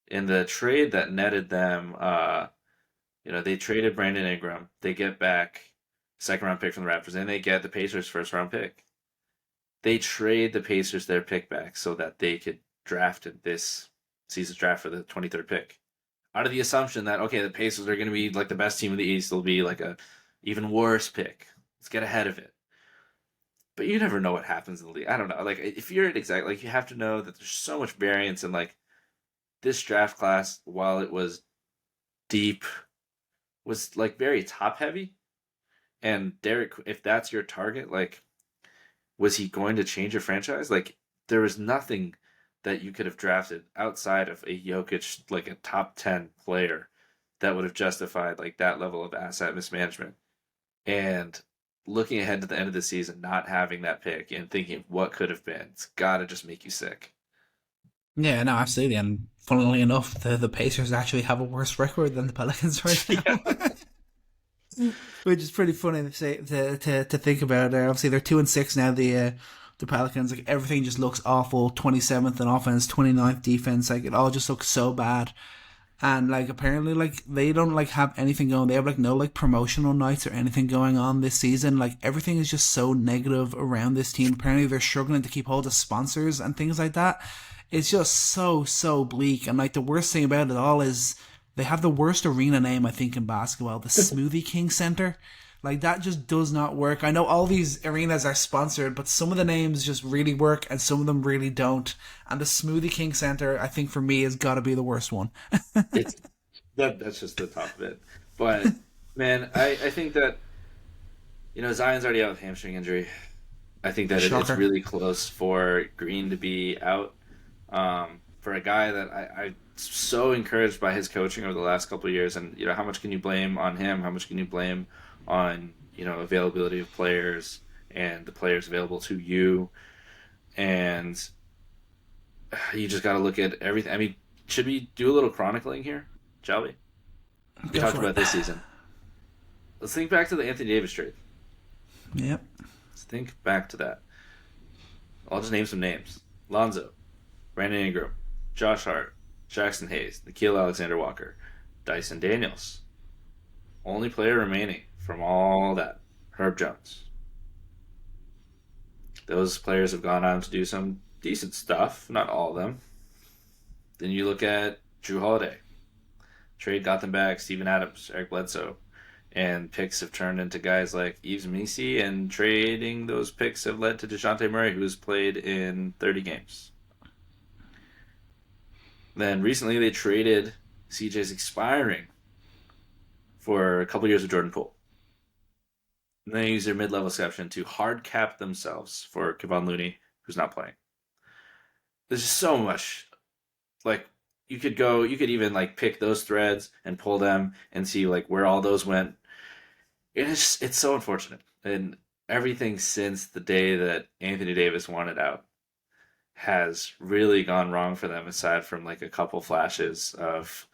in the trade that netted them, they traded Brandon Ingram, they get back second round pick from the Raptors, and they get the Pacers first round pick. They trade the Pacers their pick back so that they could draft in this season's draft for the 23rd pick. Out of the assumption that, okay, the Pacers are going to be like the best team in the East, they'll be like a even worse pick. Let's get ahead of it. But you never know what happens in the league. I don't know. Like, if you're at exact, like, you have to know that there's so much variance in like this draft class. While it was deep, was like very top heavy. And Derek, if that's your target, like, was he going to change your franchise? Like, there was nothing that you could have drafted outside of a Jokic, like a top 10 player, that would have justified like that level of asset mismanagement. And looking ahead to the end of the season, not having that pick and thinking what could have been, it's got to just make you sick. Yeah, no, absolutely. And funnily enough, the Pacers actually have a worse record than the Pelicans right Yeah. now. Which is pretty funny to say to think about. Obviously, they're 2-6 now. The Pelicans, like everything just looks awful. 27th in offense, 29th defense. Like it all just looks so bad. And like apparently, like they don't like have anything going. They have like no like promotional nights or anything going on this season. Like everything is just so negative around this team. Apparently, they're struggling to keep hold of sponsors and things like that. It's just so bleak. And like the worst thing about it all is they have the worst arena name I think in basketball, the Smoothie King Center. Like that just does not work. I know all these arenas are sponsored, but some of the names just really work and some of them really don't. And the Smoothie King Center, I think for me, has got to be the worst one. It's that's just the top of it. But man, I think that Zion's already out with hamstring injury. I think that it's Shocker. really close for Green to be out. For a guy that I'm so encouraged by his coaching over the last couple of years, and how much can you blame on him? How much can you blame on availability of players and the players available to you? And you just got to look at everything. I mean, should we do a little chronicling here, shall we? We Go talked for about it. this season. Let's think back to the Anthony Davis trade. Yep. Let's think back to that. I'll just name some names: Lonzo, Brandon Ingram, Josh Hart, Jackson Hayes, Nikhil Alexander-Walker, Dyson Daniels. Only player remaining from all that, Herb Jones. Those players have gone on to do some decent stuff. Not all of them. Then you look at Drew Holiday. Trade got them back Steven Adams, Eric Bledsoe, and picks have turned into guys like Yves Missi, and trading those picks have led to DeJounte Murray, who's played in 30 games. Then recently they traded CJ's expiring for a couple years of Jordan Poole. And they use their mid-level exception to hard cap themselves for Kevon Looney, who's not playing. There's just so much. Like, you could even like pick those threads and pull them and see like where all those went. It's so unfortunate. And everything since the day that Anthony Davis wanted out has really gone wrong for them, aside from like a couple flashes of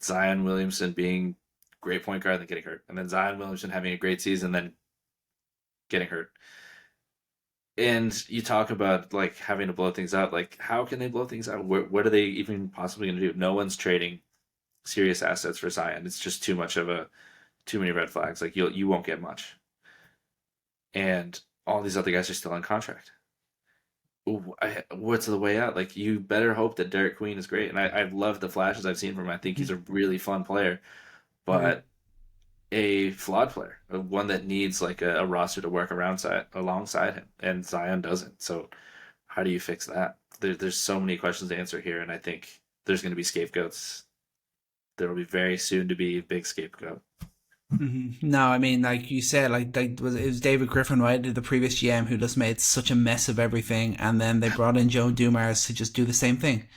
Zion Williamson being great point guard and then getting hurt, and then Zion Williamson having a great season then getting hurt. And you talk about like having to blow things out. Like, how can they blow things out? What are they even possibly going to do? No one's trading serious assets for Zion. It's just too many red flags. Like, you won't get much. And all these other guys are still on contract. What's the way out? Like, you better hope that Derek Queen is great. And I love the flashes I've seen from him. I think he's a really fun player, but a flawed player, one that needs like a roster to work alongside him, and Zion doesn't. So how do you fix that? There's so many questions to answer here, and I think there's going to be scapegoats. There will be very soon to be a big scapegoat. No, I mean, like you said, it was David Griffin, right, the previous GM, who just made such a mess of everything, and then they brought in Joe Dumars to just do the same thing.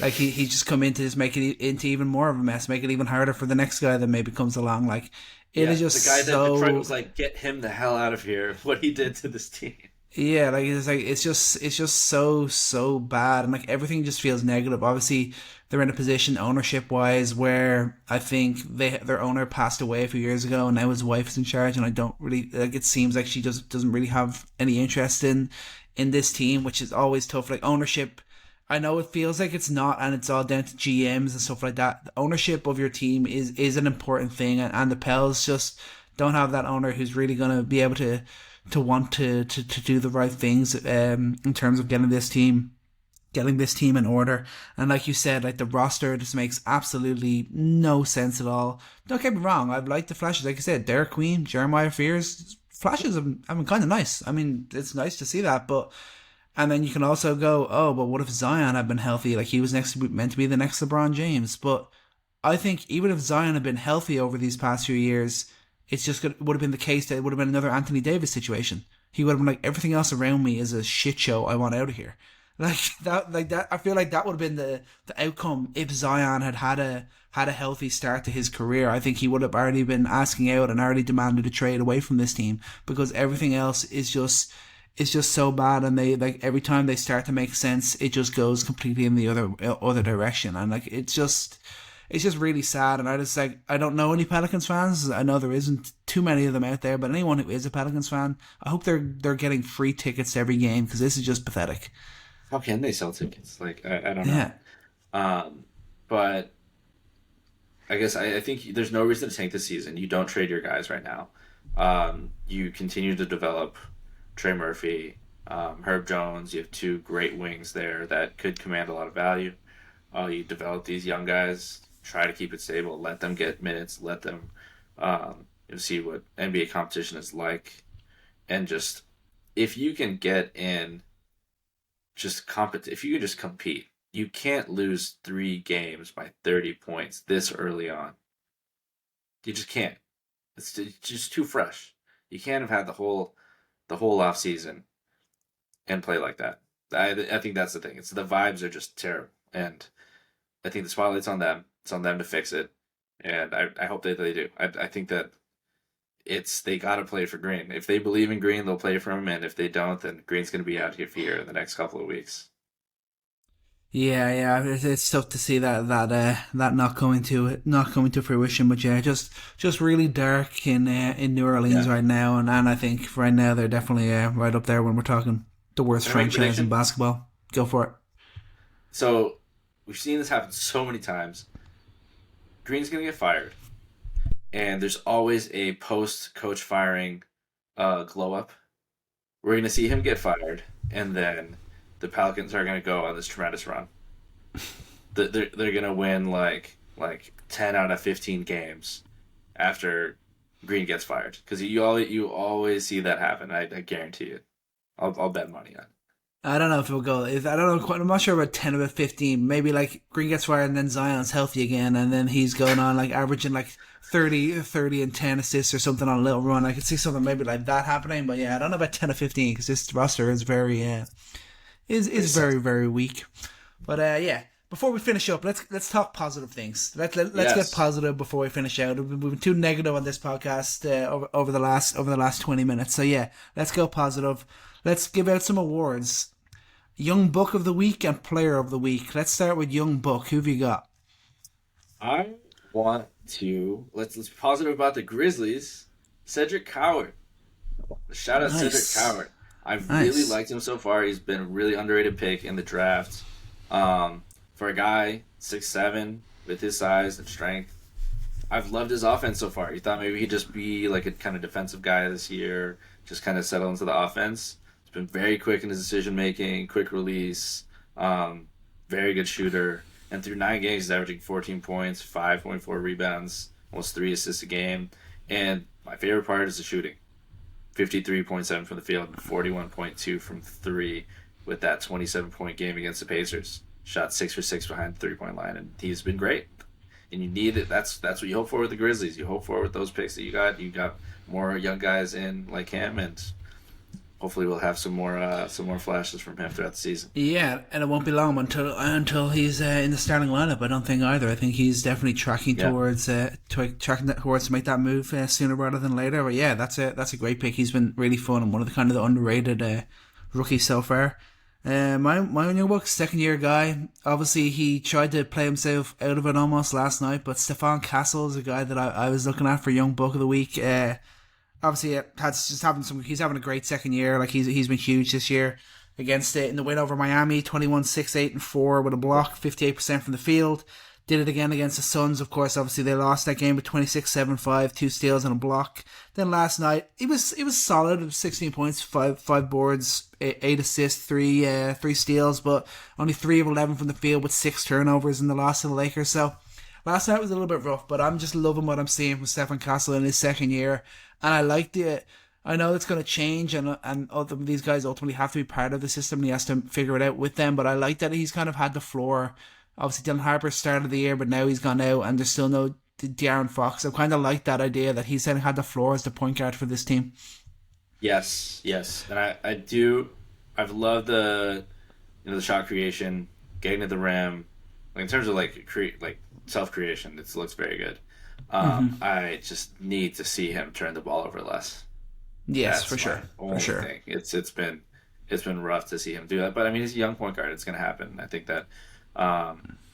Like, he just come in to just make it into even more of a mess, make it even harder for the next guy that maybe comes along. Like, it is just the guy so... that Detroit was like, get him the hell out of here. What he did to this team. Yeah, it's just so bad, and like everything just feels negative. Obviously, they're in a position ownership wise where I think their owner passed away a few years ago, and now his wife is in charge, and I don't really like. It seems like she just doesn't really have any interest in this team, which is always tough. Like, ownership, I know it feels like it's not, and it's all down to GMs and stuff like that. The ownership of your team is an important thing, and the Pels just don't have that owner who's really gonna be able to want to do the right things in terms of getting this team in order. And like you said, like, the roster just makes absolutely no sense at all. Don't get me wrong, I've liked the flashes. Like I said, Derek Queen, Jeremiah Fears, flashes have been kind of nice. I mean, it's nice to see that, but... And then you can also go, oh, but what if Zion had been healthy? Like, he was meant to be the next LeBron James. But I think even if Zion had been healthy over these past few years, it would have been the case that it would have been another Anthony Davis situation. He would have been like, everything else around me is a shit show. I want out of here. Like that. I feel like that would have been the outcome if Zion had a healthy start to his career. I think he would have already been asking out and already demanded a trade away from this team, because everything else is just so bad, and they, like, every time they start to make sense, it just goes completely in the other direction, and like it's just really sad. And I don't know any Pelicans fans. I know there isn't too many of them out there, but anyone who is a Pelicans fan, I hope they're getting free tickets to every game, because this is just pathetic. How can they sell tickets? Like, I don't know. Yeah. But I guess I think there's no reason to tank this season. You don't trade your guys right now. You continue to develop Trey Murphy, Herb Jones. You have two great wings there that could command a lot of value. You develop these young guys, try to keep it stable, let them get minutes, let them see what NBA competition is like, and just, if you can get in, if you can just compete, you can't lose 3 games by 30 points this early on. You just can't. It's just too fresh. You can't have had the whole off season and play like that. I think that's the thing. It's the vibes are just terrible, and I think the spotlight's on them. It's on them to fix it, and I hope that they do. I think that they got to play for Green. If they believe in Green, they'll play for him, and if they don't, then Green's going to be out here in the next couple of weeks. Yeah, it's tough to see that not coming to fruition. But yeah, just really dark in New Orleans right now, and I think right now they're definitely right up there when we're talking the worst franchise in basketball. Go for it. So we've seen this happen so many times. Green's gonna get fired, and there's always a post-coach firing glow up. We're gonna see him get fired, and then the Pelicans are going to go on this tremendous run. they're gonna win like 10 out of 15 games after Green gets fired, because you always see that happen. I guarantee it. I'll bet money on it. I don't know if it'll go. I don't know. I'm not sure about 10 out of 15. Maybe like Green gets fired and then Zion's healthy again, and then he's going on like averaging like 30 and 10 assists or something on a little run. I could see something maybe like that happening, but yeah, I don't know about 10 or 15 because this roster is very is very very weak. But yeah, before we finish up, let's talk positive things. Let's Yes. get positive before we finish out. We've been too negative on this podcast over the last 20 minutes. So yeah, let's go positive. Let's give out some awards. Young Buck of the Week and Player of the Week. Let's start with Young Buck. Who have you got? I want to let's be positive about the Grizzlies. Cedric Coward. Shout out Cedric Nice. Coward. I've really Nice. liked him so far. He's been a really underrated pick in the draft. For a guy 6'7" with his size and strength, I've loved his offense so far. You thought maybe he'd just be like a kind of defensive guy this year, just kind of settle into the offense. He's been very quick in his decision making, quick release, very good shooter. And through 9 games, he's averaging 14 points, 5.4 rebounds, almost 3 assists a game. And my favorite part is the shooting. 53.7 from the field and 41.2 from three with that 27-point game against the Pacers. Shot 6 for 6 behind the 3-point line, and he's been great. And you need it. That's what you hope for with the Grizzlies. You hope for with those picks that you got. You got more young guys in like him, and hopefully we'll have some more flashes from him throughout the season. Yeah, and it won't be long until he's in the starting lineup. I don't think either. I think he's definitely tracking Yeah. towards to make that move sooner rather than later. But yeah, that's a great pick. He's been really fun and one of the kind of the underrated rookies so far. My Young Buck, second year guy. Obviously, he tried to play himself out of it almost last night. But Stefan Castle is a guy that I was looking at for Young Buck of the Week. Obviously, he's having a great second year. Like he's been huge this year against it in the win over Miami, 21, 6, 8, and 4 with a block, 58% from the field. Did it again against the Suns, of course. Obviously, they lost that game with 26, 7, 5, 2 steals and a block. Then last night, it was solid. It was 16 points, five boards, 8 assists, three steals, but only 3 of 11 from the field with 6 turnovers in the loss to the Lakers. So last night was a little bit rough, but I'm just loving what I'm seeing from Stephen Castle in his second year, and I liked it. I know it's going to change, and these guys ultimately have to be part of the system, and he has to figure it out with them. But I like that he's kind of had the floor. Obviously, Dylan Harper started the year, but now he's gone out, and there's still no De'Aaron Fox. I kind of like that idea that he's had the floor as the point guard for this team. Yes, yes, and I do. I've loved the shot creation, getting to the rim. Like in terms of like self creation, it looks very good. I just need to see him turn the ball over less. Yes, That's for sure, my only thing. It's been rough to see him do that, but I mean, he's a young point guard. It's going to happen. I think that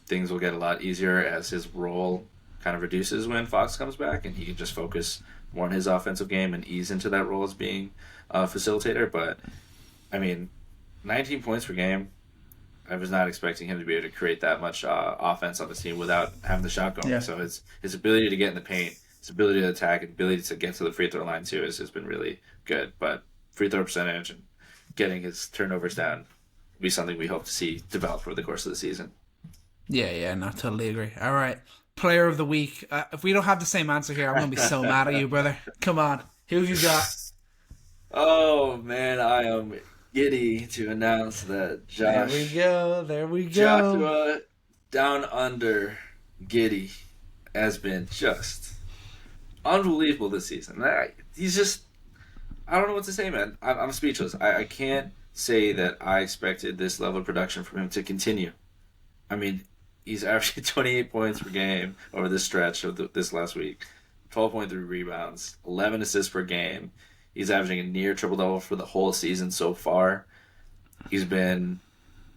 things will get a lot easier as his role kind of reduces when Fox comes back, and he can just focus more on his offensive game and ease into that role as being a facilitator. But I mean, 19 points per game. I was not expecting him to be able to create that much offense on the team without having the shot going. Yeah. So his ability to get in the paint, his ability to attack, and ability to get to the free throw line too has been really good. But free throw percentage and getting his turnovers down will be something we hope to see develop over the course of the season. Yeah, no, totally agree. All right, Player of the Week. If we don't have the same answer here, I'm gonna be so mad at you, brother. Come on, who have you got? Oh man, I am giddy to announce that There we go. Joshua Down Under Giddy has been just unbelievable this season. He's just, I don't know what to say, man. I'm speechless. I can't say that I expected this level of production from him to continue. I mean, he's averaging 28 points per game over this stretch of this last week, 12.3 rebounds, 11 assists per game. He's averaging a near triple-double for the whole season so far. He's been,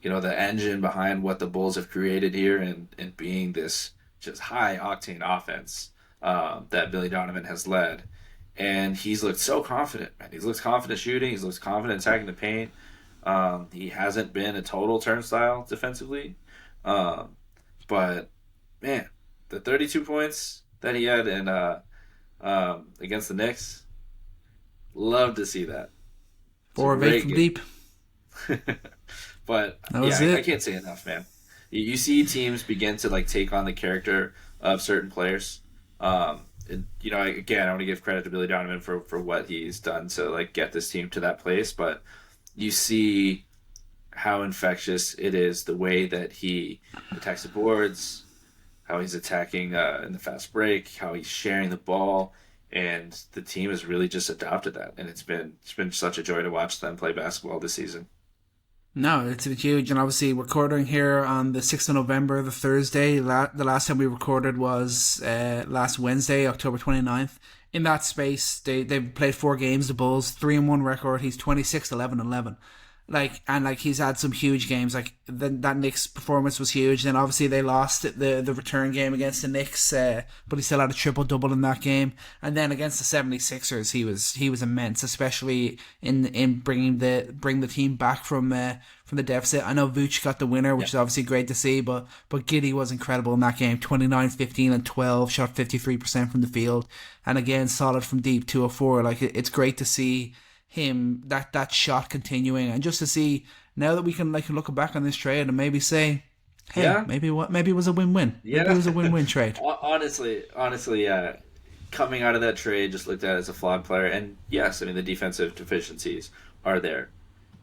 the engine behind what the Bulls have created here and being this just high-octane offense that Billy Donovan has led. And he's looked so confident, man. He's looked confident shooting. He's looked confident attacking the paint. He hasn't been a total turnstile defensively. But, man, the 32 points that he had against the Knicks, love to see that. 4 of 8 from deep. But That was yeah, it. I can't say enough, man. You see teams begin to like take on the character of certain players. Again, I want to give credit to Billy Donovan for what he's done to like get this team to that place, but you see how infectious it is, the way that he attacks the boards, how he's attacking in the fast break, how he's sharing the ball, and the team has really just adopted that, and it's been such a joy to watch them play basketball this season. No, it's huge, and obviously recording here on the 6th of November, the Thursday. The last time we recorded was last Wednesday, October 29th. In that space, they've played 4 games, the Bulls, 3-1 record. He's 26-11-11. He's had some huge games. Like that Knicks performance was huge. Then obviously they lost the return game against the Knicks, but he still had a triple double in that game. And then against the 76ers, he was immense, especially in bring the team back from the deficit. I know Vooch got the winner, which is obviously great to see, but Giddey was incredible in that game. 29, 15, and 12, shot 53% from the field, and again solid from deep, 2 of 4. Like it's great to see him that shot continuing, and just to see now that we can look back on this trade and maybe say, hey, maybe it was a win-win. Maybe it was a win-win trade. Honestly, yeah. Coming out of that trade, just looked at as a flawed player, and yes, I mean the defensive deficiencies are there.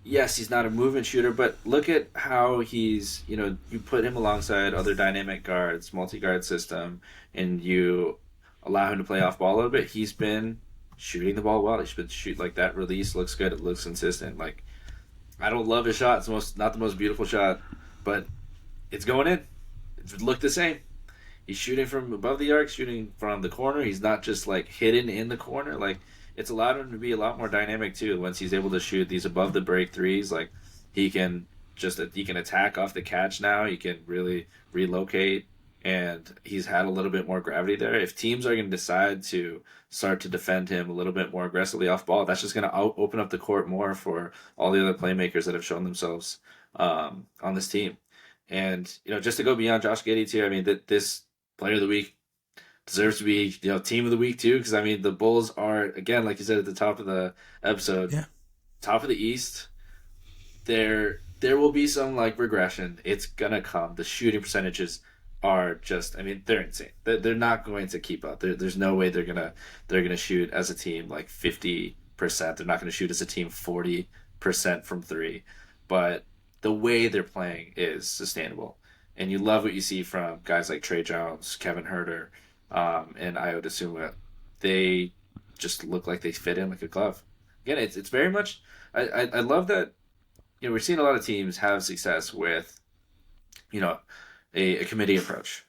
Yes, he's not a movement shooter, but look at how he's, you put him alongside other dynamic guards, multi-guard system, and you allow him to play off ball a little bit. He's been shooting the ball well. He's been like that release looks good. It looks consistent. Like, I don't love his shot. It's not the most beautiful shot, but it's going in. It looked the same. He's shooting from above the arc, shooting from the corner. He's not just like hidden in the corner. Like, it's allowed him to be a lot more dynamic too. Once he's able to shoot these above the break threes, like he can attack off the catch now. He can really relocate, and he's had a little bit more gravity there. If teams are going to decide to start to defend him a little bit more aggressively off ball, that's just going to open up the court more for all the other playmakers that have shown themselves on this team. And just to go beyond Josh Giddey too, I mean this player of the week deserves to be team of the week too, because I mean the Bulls are, again, like you said at the top of the episode, top of the East. There will be some like regression. It's gonna come. The shooting percentages are just, I mean, they're insane. They're not going to keep up. There's no way they're gonna shoot as a team like 50%. They're not gonna shoot as a team 40% from 3. But the way they're playing is sustainable, and you love what you see from guys like Trey Jones, Kevin Huerter, and Ayo Dosunmu. They just look like they fit in like a glove. Again, it's very much. I love that. We're seeing a lot of teams have success with, a committee approach.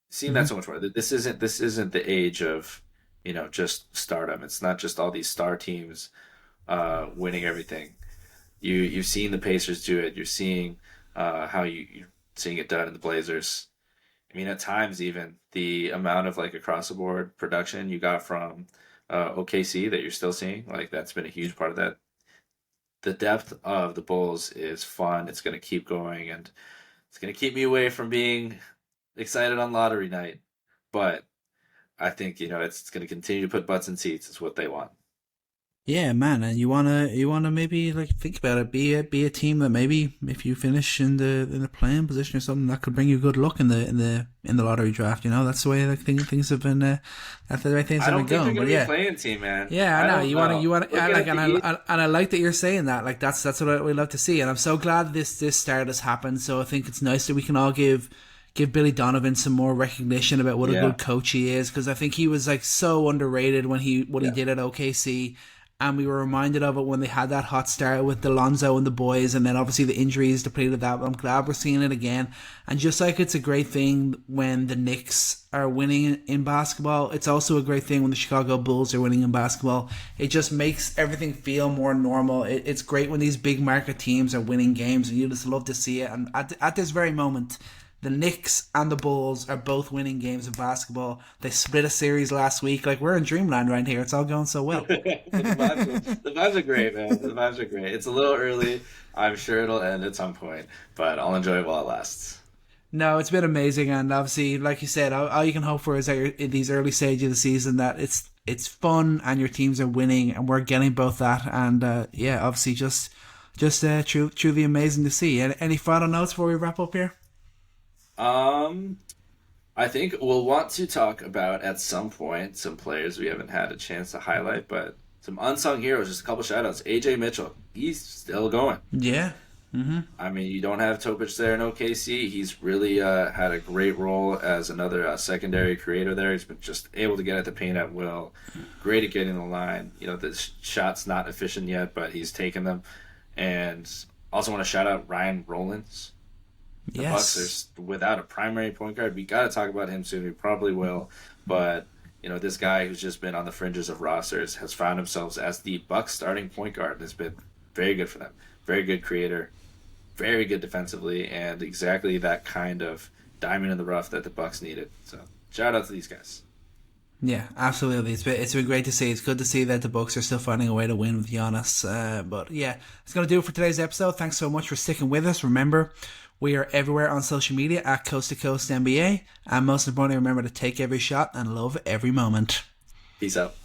Seeing that so much more. This isn't the age of, just stardom. It's not just all these star teams winning everything. You've seen the Pacers do it. You're seeing how you're seeing it done in the Blazers. I mean, at times even the amount of like across the board production you got from OKC that you're still seeing, like that's been a huge part of that. The depth of the Bulls is fun. It's going to keep going, and it's going to keep me away from being excited on lottery night. But I think, it's going to continue to put butts in seats. It's what they want. Yeah, man, and you wanna maybe like think about it. Be a team that maybe if you finish in the playing position or something, that could bring you good luck in the lottery draft. That's the way like things have been. That's the way things have been going. But yeah, playing team, man. Yeah, I know you want to like, and I like that you're saying that. Like that's what we love to see, and I'm so glad this start has happened. So I think it's nice that we can all give Billy Donovan some more recognition about what a good coach he is, because I think he was like so underrated when he did at OKC. And we were reminded of it when they had that hot start with Alonzo and the boys, and then obviously the injuries depleted that. But I'm glad we're seeing it again. And just like it's a great thing when the Knicks are winning in basketball, it's also a great thing when the Chicago Bulls are winning in basketball. It just makes everything feel more normal. It's great when these big market teams are winning games, and you just love to see it. And at this very moment, the Knicks and the Bulls are both winning games of basketball. They split a series last week. Like, we're in dreamland right here. It's all going so well. The vibes are great, man. The vibes are great. It's a little early. I'm sure it'll end at some point, but I'll enjoy it while it lasts. No, it's been amazing, and obviously, like you said, all you can hope for is that you're in these early stages of the season that it's fun and your teams are winning, and we're getting both that. And obviously, just truly amazing to see. Any final notes before we wrap up here? Um, I think we'll want to talk about at some point some players we haven't had a chance to highlight, but some unsung heroes. Just a couple shout outs. AJ Mitchell, he's still going. Yeah. Mm-hmm. I mean, you don't have Topic there in OKC. He's really had a great role as another secondary creator there. He's been just able to get at the paint at will. Great at getting the line. The shot's not efficient yet, but he's taken them. And also want to shout out Ryan Rollins. The Bucks are without a primary point guard. We got to talk about him soon. We probably will. But, this guy who's just been on the fringes of rosters has found himself as the Bucks starting point guard. It's been very good for them. Very good creator. Very good defensively, and exactly that kind of diamond in the rough that the Bucks needed. So, shout out to these guys. Yeah, absolutely. It's been great to see. It's good to see that the Bucks are still finding a way to win with Giannis. But yeah, it's going to do it for today's episode. Thanks so much for sticking with us. Remember, we are everywhere on social media at Coast to Coast NBA. And most importantly, remember to take every shot and love every moment. Peace out.